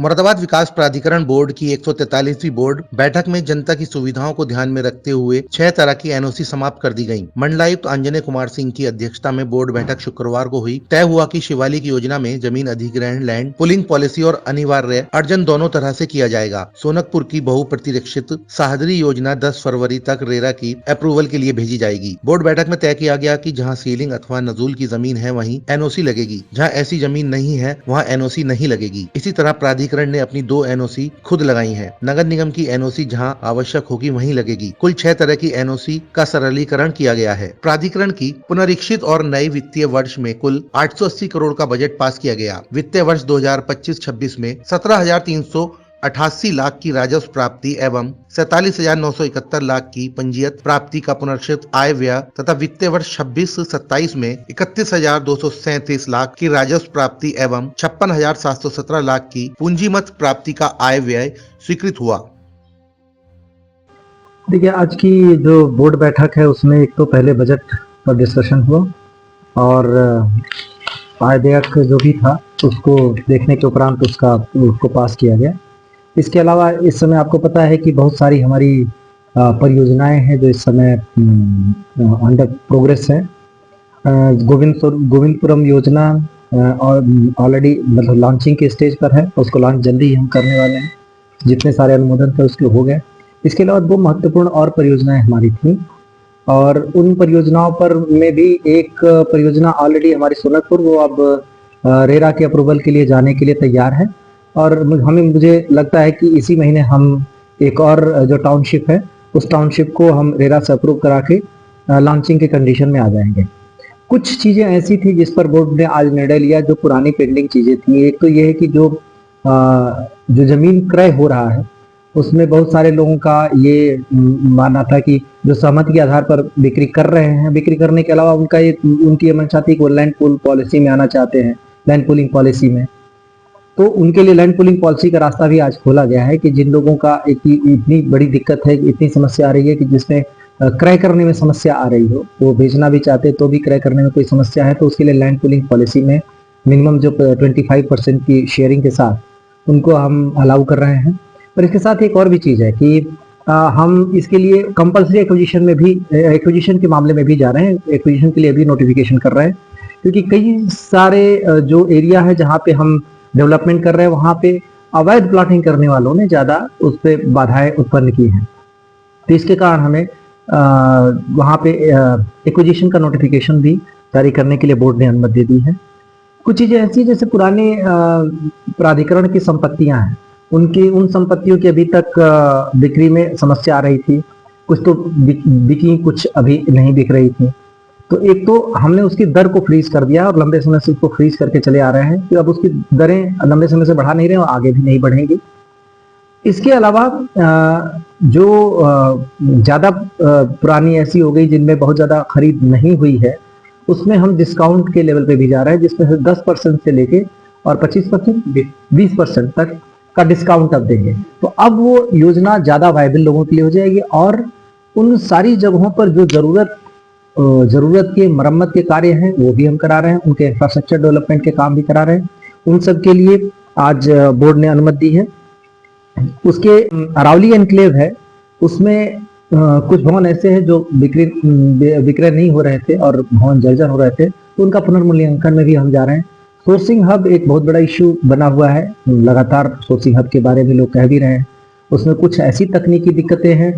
मुरादाबाद विकास प्राधिकरण बोर्ड की 143वीं बोर्ड बैठक में जनता की सुविधाओं को ध्यान में रखते हुए 6 तरह की एनओसी समाप्त कर दी गयी। मंडलायुक्त अंजने कुमार सिंह की अध्यक्षता में बोर्ड बैठक शुक्रवार को हुई। तय हुआ कि शिवालिक योजना में जमीन अधिग्रहण, लैंड पुलिंग पॉलिसी और अनिवार्य अर्जन दोनों तरह से किया जाएगा। सोनकपुर की बहुप्रतीक्षित साहदरी योजना 10 फरवरी तक रेरा की अप्रूवल के लिए भेजी जाएगी। बोर्ड बैठक में तय किया गया कि जहां सीलिंग अथवा नजूल की जमीन है वहीं एनओसी लगेगी, जहां ऐसी जमीन नहीं है वहां एनओसी नहीं लगेगी। इसी तरह प्राधिकरण ने अपनी 2 एनओसी खुद लगाई हैं। नगर निगम की एनओसी जहां आवश्यक होगी वहीं लगेगी। कुल 6 तरह की एनओसी का सरलीकरण किया गया है। प्राधिकरण की पुनरीक्षित और नए वित्तीय वर्ष में कुल 880 करोड़ का बजट पास किया गया। वित्तीय वर्ष 2025-26 में 17,388 लाख की राजस्व प्राप्ति एवं 47,971 लाख की पंजीयत प्राप्ति का पुनरीक्षित आय व्यय तथा वित्तीय वर्ष 26-27 में 31,237 लाख की राजस्व प्राप्ति एवं 56,717 लाख की पूंजीमत प्राप्ति का आय व्यय स्वीकृत हुआ। देखिए, आज की जो बोर्ड बैठक है उसमें एक तो पहले बजट पर डिस्कशन हुआ और आय व्यय जो भी था उसको देखने के उपरांत उसको पास किया गया। इसके अलावा इस समय आपको पता है कि बहुत सारी हमारी परियोजनाएं हैं जो इस समय अंडर प्रोग्रेस है। गोविंदपुरम योजना ऑलरेडी मतलब लॉन्चिंग के स्टेज पर है, उसको लॉन्च जल्दी ही हम करने वाले हैं। जितने सारे अनुमोदन थे उसके हो गए। इसके अलावा 2 महत्वपूर्ण और परियोजनाएं हमारी थी और उन परियोजनाओं पर में भी एक परियोजना ऑलरेडी हमारी सोनकपुर, वो अब रेरा के अप्रूवल के लिए जाने के लिए तैयार है और मुझे लगता है कि इसी महीने हम एक और जो टाउनशिप है उस टाउनशिप को हम रेरा से अप्रूव करा के लॉन्चिंग के कंडीशन में आ जाएंगे। कुछ चीज़ें ऐसी थी जिस पर बोर्ड ने आज निर्णय लिया जो पुरानी पेंडिंग चीज़ें थी। एक तो ये है कि जो जमीन क्रय हो रहा है उसमें बहुत सारे लोगों का ये मानना था कि जो सहमति के आधार पर बिक्री कर रहे हैं, बिक्री करने के अलावा उनकी मंशा थी कि वो लैंड पूल पॉलिसी में आना चाहते हैं, लैंड पूलिंग पॉलिसी में। तो उनके लिए लैंड पूलिंग पॉलिसी का रास्ता भी आज खोला गया है कि जिन लोगों का इतनी बड़ी दिक्कत है, इतनी समस्या आ रही है कि जिसमें क्रय करने में समस्या आ रही हो, वो बेचना भी चाहते तो भी क्रय करने में कोई समस्या है, तो उसके लिए लैंड पूलिंग पॉलिसी में मिनिमम जो 25% की शेयरिंग के साथ उनको हम अलाउ कर रहे हैं। और इसके साथ एक और भी चीज़ है कि हम इसके लिए कंपल्सरी एक्विजिशन के मामले में भी जा रहे हैं। एक्विजिशन के लिए भी नोटिफिकेशन कर रहे हैं क्योंकि कई सारे जो एरिया है जहाँ पे हम डेवलपमेंट कर रहे हैं वहाँ पे अवैध प्लॉटिंग करने वालों ने ज़्यादा उस पर बाधाएं उत्पन्न की हैं। तो इसके कारण हमें वहाँ पे एक्विजिशन का नोटिफिकेशन भी जारी करने के लिए बोर्ड ने अनुमति दे दी है। कुछ चीज़ें ऐसी जैसे पुराने प्राधिकरण की संपत्तियाँ हैं, उन संपत्तियों की अभी तक बिक्री में समस्या आ रही थी। कुछ तो बिकी, कुछ अभी नहीं बिक रही थी। तो एक तो हमने उसकी दर को फ्रीज कर दिया और लंबे समय से उसको फ्रीज करके चले आ रहे हैं कि अब उसकी दरें लंबे समय से बढ़ा नहीं रहे और आगे भी नहीं बढ़ेंगी। इसके अलावा जो ज़्यादा पुरानी ऐसी हो गई जिनमें बहुत ज़्यादा खरीद नहीं हुई है, उसमें हम डिस्काउंट के लेवल पे भी जा रहे हैं, जिसमें से 10% से लेके और 25%, 20% तक का डिस्काउंट अब देंगे। तो अब वो योजना ज़्यादा वायबल लोगों के लिए हो जाएगी और उन सारी जगहों पर जो ज़रूरत के मरम्मत के कार्य हैं वो भी हम करा रहे हैं, उनके इंफ्रास्ट्रक्चर डेवलपमेंट के काम भी करा रहे हैं। उन सब के लिए आज बोर्ड ने अनुमति दी है। उसके अरावली एनक्लेव है, उसमें कुछ भवन ऐसे हैं जो विक्रय नहीं हो रहे थे और भवन जर्जर हो रहे थे, तो उनका पुनर्मूल्यांकन में भी हम जा रहे हैं। सोर्सिंग हब एक बहुत बड़ा इश्यू बना हुआ है, लगातार सोर्सिंग हब के बारे में लोग कह भी रहे हैं। उसमें कुछ ऐसी तकनीकी दिक्कतें हैं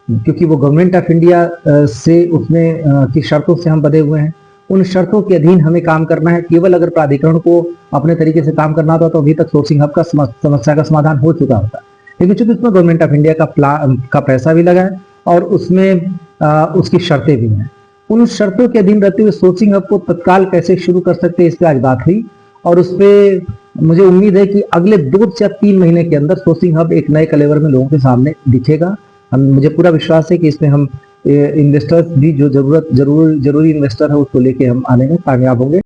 क्योंकि वो गवर्नमेंट ऑफ इंडिया से उसमें की शर्तों से हम बंधे हुए हैं। उन शर्तों के अधीन हमें काम करना है। केवल अगर प्राधिकरण को अपने तरीके से काम करना होता तो अभी तक सोर्सिंग हब का समस्या का समाधान हो चुका होता, लेकिन चूंकि उसमें गवर्नमेंट ऑफ इंडिया का पैसा भी लगा है और उसमें उसकी शर्तें भी हैं। उन शर्तों के अधीन रहते हुए सोर्सिंग हब को तत्काल कैसे शुरू कर सकते हैं, इस पर आज बात हुई और उस पर मुझे उम्मीद है कि अगले 2 या 3 महीने के अंदर सोर्सिंग हब एक नए कलेवर में लोगों के सामने दिखेगा। मुझे पूरा विश्वास है कि इसमें हम इन्वेस्टर्स भी जो जरूरी इन्वेस्टर है उसको लेके हम आने में कामयाब होंगे।